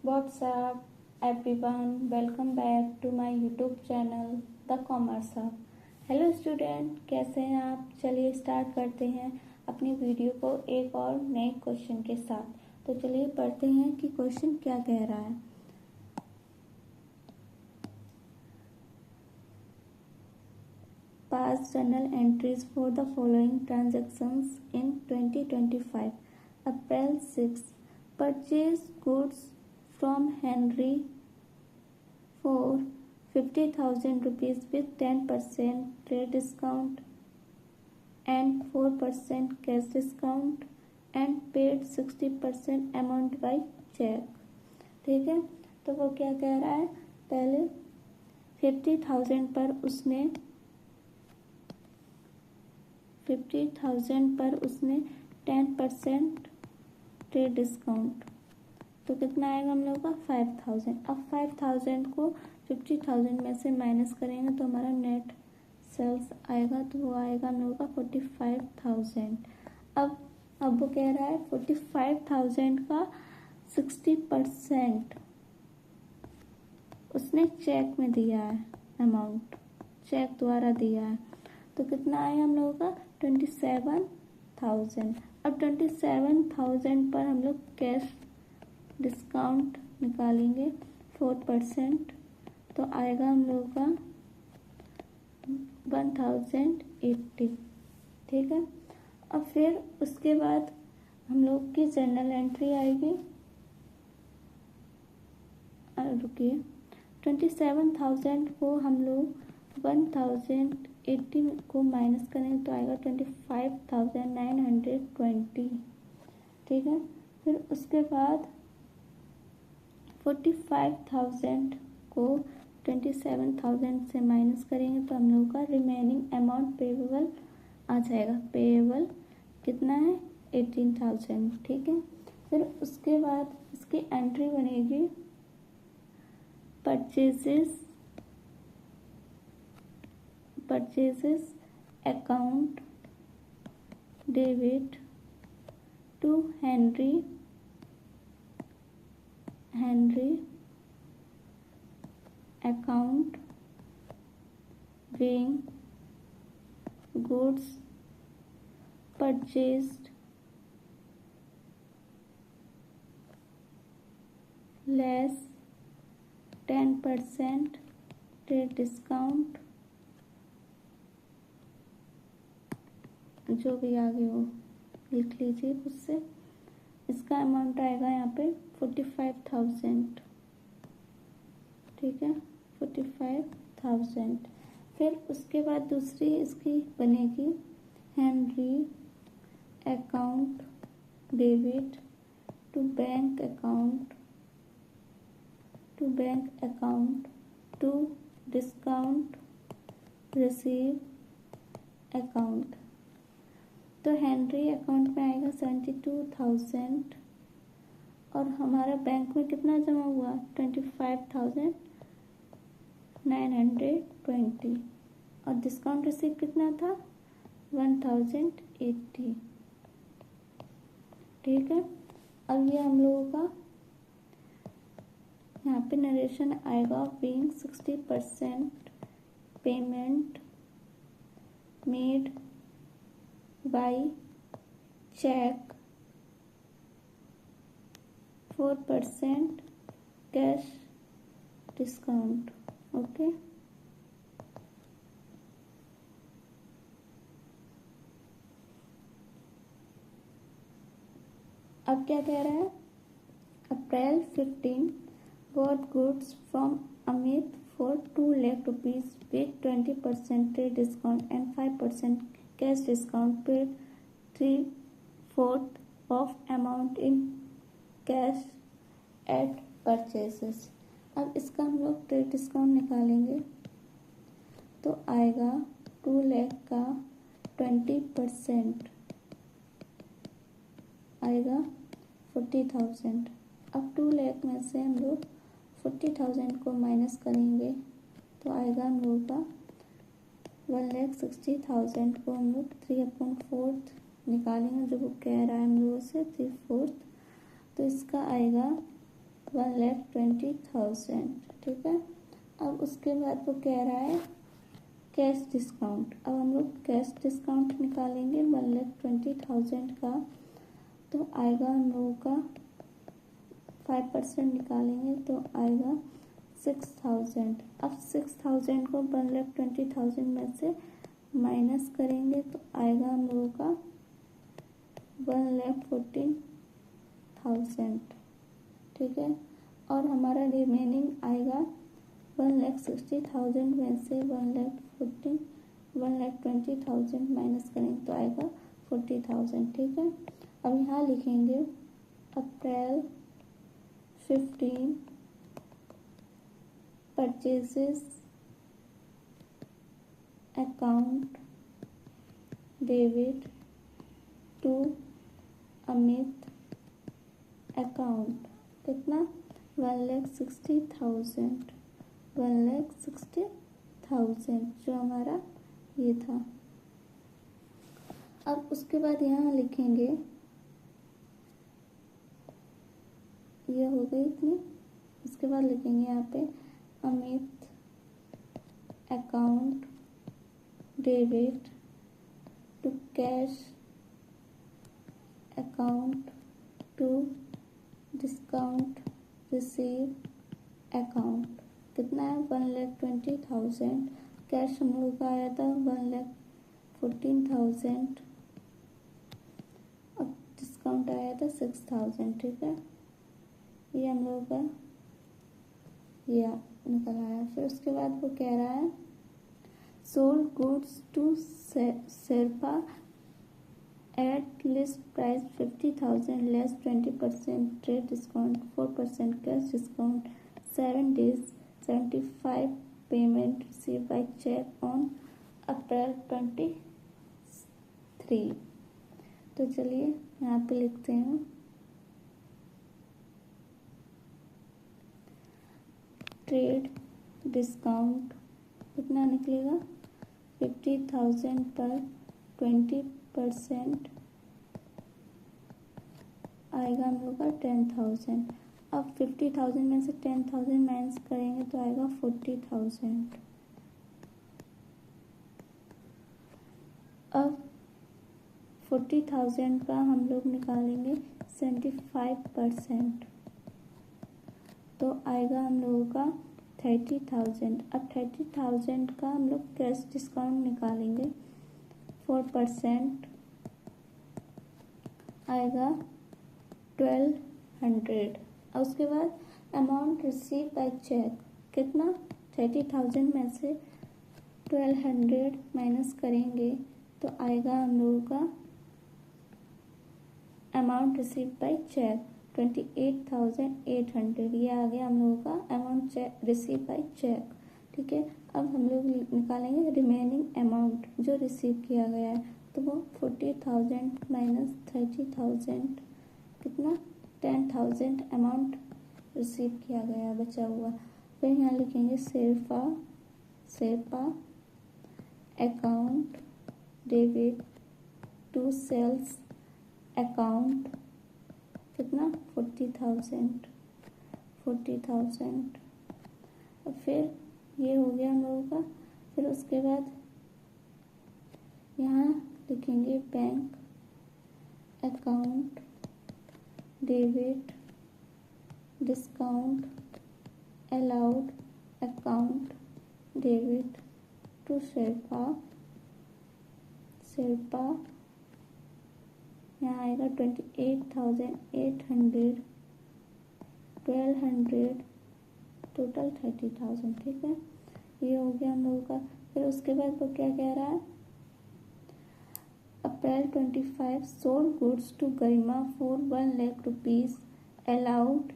What's up everyone, welcome back to my YouTube channel The Commerce Hub। Hello student, कैसे हैं आप? चलिए start करते हैं अपनी वीडियो को एक और नए क्वेश्चन के साथ। तो चलिए पढ़ते हैं कि क्वेश्चन क्या कह रहा है। Past journal entries for the following transactions in 2025. April 6, purchase goods from Henry for 50,000 rupees with 10% trade discount and 4% cash discount and paid 60% amount by check। ठीक है, तो वो क्या कह रहा है, पहले 50,000 पर उसने 10% ट्रेड डिस्काउंट, तो कितना आएगा हम लोग का 5,000। अब 5,000 को 50,000 में से माइनस करेंगे तो हमारा नेट सेल्स आएगा, तो वो आएगा हम लोग का 45,000। अब वो कह रहा है 45,000 का 60% उसने चेक में दिया है, अमाउंट चेक द्वारा दिया है, तो कितना आया हम लोगों का 27,000। अब 27,000 पर हम लोग कैश डिस्काउंट निकालेंगे 4%, तो आएगा हम लोगों का 1080। ठीक है, अब फिर उसके बाद हम लोग की जर्नल एंट्री आएगी, रुकिए, 27,000 को हम लोग 1080 को माइनस करेंगे तो आएगा 25,920। ठीक है, फिर उसके बाद 45,000 को 27,000 से माइनस करेंगे तो हम लोग का रिमेनिंग अमाउंट पेएबल आ जाएगा। पेएबल कितना है 18,000। ठीक है, फिर उसके बाद इसकी एंट्री बनेगी purchases account debit to Henry account being goods purchased less 10% trade discount, जो भी आगे हो लिख लीजिए खुद से। इसका अमाउंट आएगा यहाँ पे 45,000। ठीक है, 45,000। फिर उसके बाद दूसरी इसकी बनेगी Henry account debit to bank account to discount receive account. तो हेनरी अकाउंट में आएगा 72,000 और हमारा बैंक में कितना जमा हुआ 25,920 और डिस्काउंट रिसीव कितना था 1080। ठीक है, अब ये हम लोगों का यहाँ पे नरेशन आएगा being 60% payment made by cheque, 4% cash discount. Okay, अब क्या कह रहा है, अप्रैल 15 bought goods from Amit for 2 lakh rupees with 20% trade discount and 5% cash discount, paid 3/4 of amount in cash at purchases। अब इसका हम लोग ट्रेड डिस्काउंट निकालेंगे तो आएगा 2 लाख का 20% आएगा 40,000। अब 2 लाख में से हम लोग 40,000 को माइनस करेंगे तो आएगा हम लोग का 1,60,000 को हम लोग 3/4 निकालेंगे, जो वो कह रहा है हम लोगों से 3/4, तो इसका आएगा 1,20,000, ठीक है। अब उसके बाद वो कह रहा है कैश डिस्काउंट। अब हम लोग कैश डिस्काउंट निकालेंगे 1,20,000 का, तो आएगा हम लोगों का 5% निकालेंगे तो आएगा 6,000। अब 6,000 को 1,20,000 में से माइनस करेंगे तो आएगा हम लोगों का 1,14,000, ठीक है। और हमारा रिमेनिंग आएगा 1,60,000 में से 1,20,000 माइनस करेंगे तो आएगा 40,000, ठीक है। अब यहाँ लिखेंगे April 15 purchases account debit to Amit account, कितना 1,60,000, 1,60,000 जो हमारा ये था। अब उसके बाद यहाँ लिखेंगे, ये हो गई इतनी। उसके बाद लिखेंगे यहाँ पे Amit account debit to cash account to discount receive account, कितना है 1,20,000। कैश हम लोगों का आया था 1,14,000 और डिस्काउंट आया था 6,000, ठीक है। ये हम लोगों का ये निकल आया। फिर उसके बाद वो कह रहा है sold goods to Sherpa at list price 50,000 less 20% trade discount 4% cash discount 7 days 75 payment receive by cheque on April 23। तो चलिए यहाँ पे लिखते हैं ट्रेड डिस्काउंट कितना निकलेगा 50,000 पर 20% आएगा हम लोग का 10,000। अब 50,000 में से 10,000 माइनस करेंगे तो आएगा 40,000। अब 40,000 का हम लोग निकालेंगे 75%, तो आएगा हम लोगों का 30,000। अब 30,000 का हम लोग कैश डिस्काउंट निकालेंगे 4% आएगा 1,200। और उसके बाद अमाउंट रिसीव बाय चेक कितना 30,000 में से 1,200 माइनस करेंगे तो आएगा हम लोगों का अमाउंट रिसीव बाय चेक 28,800। ये आ गया हम लोगों का अमाउंट रिसीव बाय चेक, ठीक है। अब हम लोग निकालेंगे रिमेनिंग अमाउंट जो रिसीव किया गया है, तो वो 40,000 माइनस 30,000 कितना 10,000 अमाउंट रिसीव किया गया बचा हुआ। फिर यहाँ लिखेंगे Sherpa account debit to sales account कितना 40,000। और फिर ये हो गया हम लोगों का। फिर उसके बाद यहाँ लिखेंगे bank account debit discount allowed account debit to Sherpa यहाँ आएगा 28,800 1,200 टोटल 30,000, ठीक है। ये हो गया हम लोगों का। फिर उसके बाद वो क्या कह रहा है April 25 sold goods to Garima for 1 lakh rupees allowed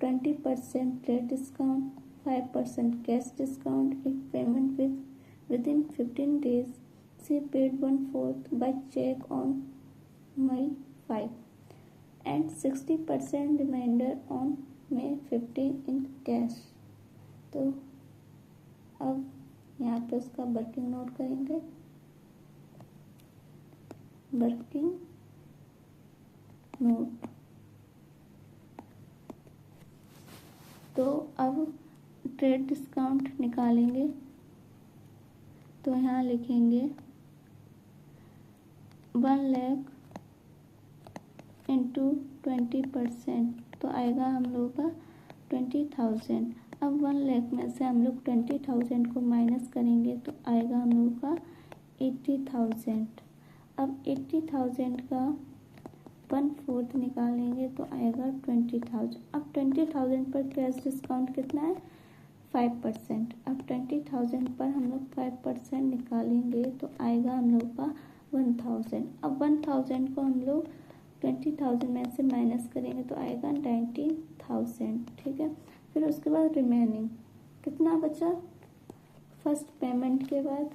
20% trade discount 5% cash discount if payment within 15 days she paid 1/4 by check on May 5 and 60% remainder on May 15 in cash। तो अब यहाँ पे उसका वर्किंग नोट करेंगे। वर्किंग नोट तो अब trade discount निकालेंगे, तो यहाँ लिखेंगे 1 लाख इंटू 20%, तो आएगा हम लोगों का 20,000। अब 1 लाख में से हम लोग 20,000 को माइनस करेंगे तो आएगा हम लोगों का 80,000। अब 80,000 का 1/4 निकालेंगे तो आएगा 20,000। अब 20,000 पर कैश डिस्काउंट कितना है? 5%। अब 20,000 पर हम लोग 5% निकालेंगे तो आएगा हम लोग का 1,000। अब 1,000 को हम लोग 20,000 में से माइनस करेंगे तो आएगा 19,000। ठीक है, फिर उसके बाद रिमेनिंग कितना बचा फर्स्ट पेमेंट के बाद,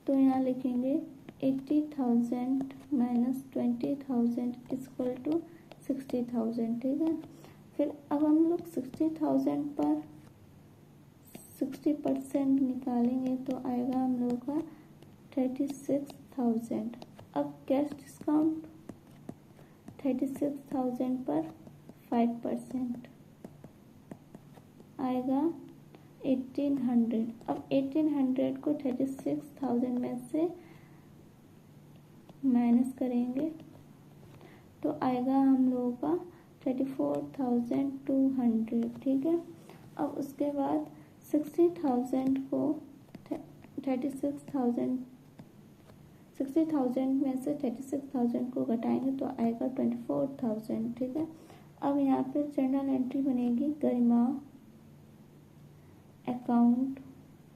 तो यहाँ लिखेंगे 80,000 माइनस 20,000 इक्वल टू 60,000। ठीक है, फिर अब हम लोग 60,000 पर 60% निकालेंगे तो आएगा हम लोगों का 36,000। अब कैश डिस्काउंट 36,000 पर 5% आएगा 1800। अब 1800 को 36,000 में से माइनस करेंगे तो आएगा हम लोगों का 34,200। ठीक है, अब उसके बाद 60,000 को 60,000 में से 36,000 को घटाएंगे तो आएगा 24,000। ठीक है, अब यहाँ पे जर्नल एंट्री बनेगी गरिमा अकाउंट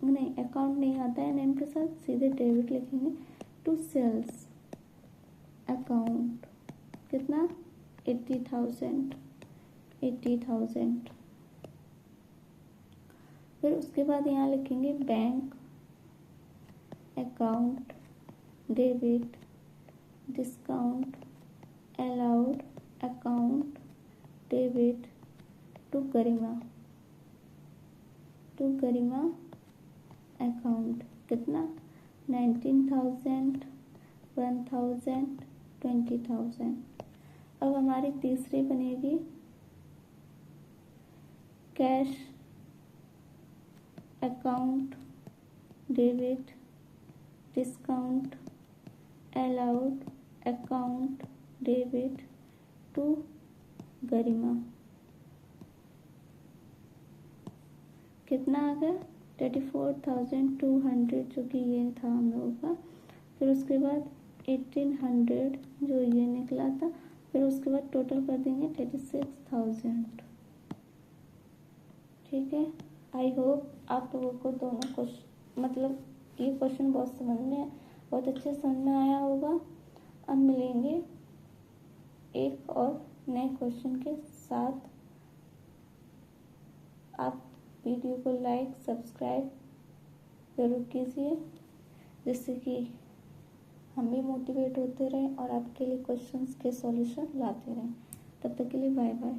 नहीं आता है नेम के साथ, सीधे डेबिट लिखेंगे टू सेल्स अकाउंट कितना 80,000। फिर उसके बाद यहाँ लिखेंगे bank account debit discount allowed account debit to Garima account कितना 19,000 1,000 20,000। अब हमारी तीसरी बनेगी cash account debit discount allowed account debit to Garima कितना आ गया 34,200 जो कि ये था हम लोगों का। फिर उसके बाद 1800 जो ये निकला था, फिर उसके बाद टोटल कर देंगे 36,000। ठीक है, आई होप आप लोगों को दोनों क्वेश्चन मतलब ये क्वेश्चन बहुत अच्छे समझ में आया होगा। अब मिलेंगे एक और नए क्वेश्चन के साथ। आप वीडियो को लाइक सब्सक्राइब जरूर कीजिए जिससे कि हम भी मोटिवेट होते रहें और आपके लिए क्वेश्चंस के सॉल्यूशन लाते रहें। तब तक के लिए बाय बाय।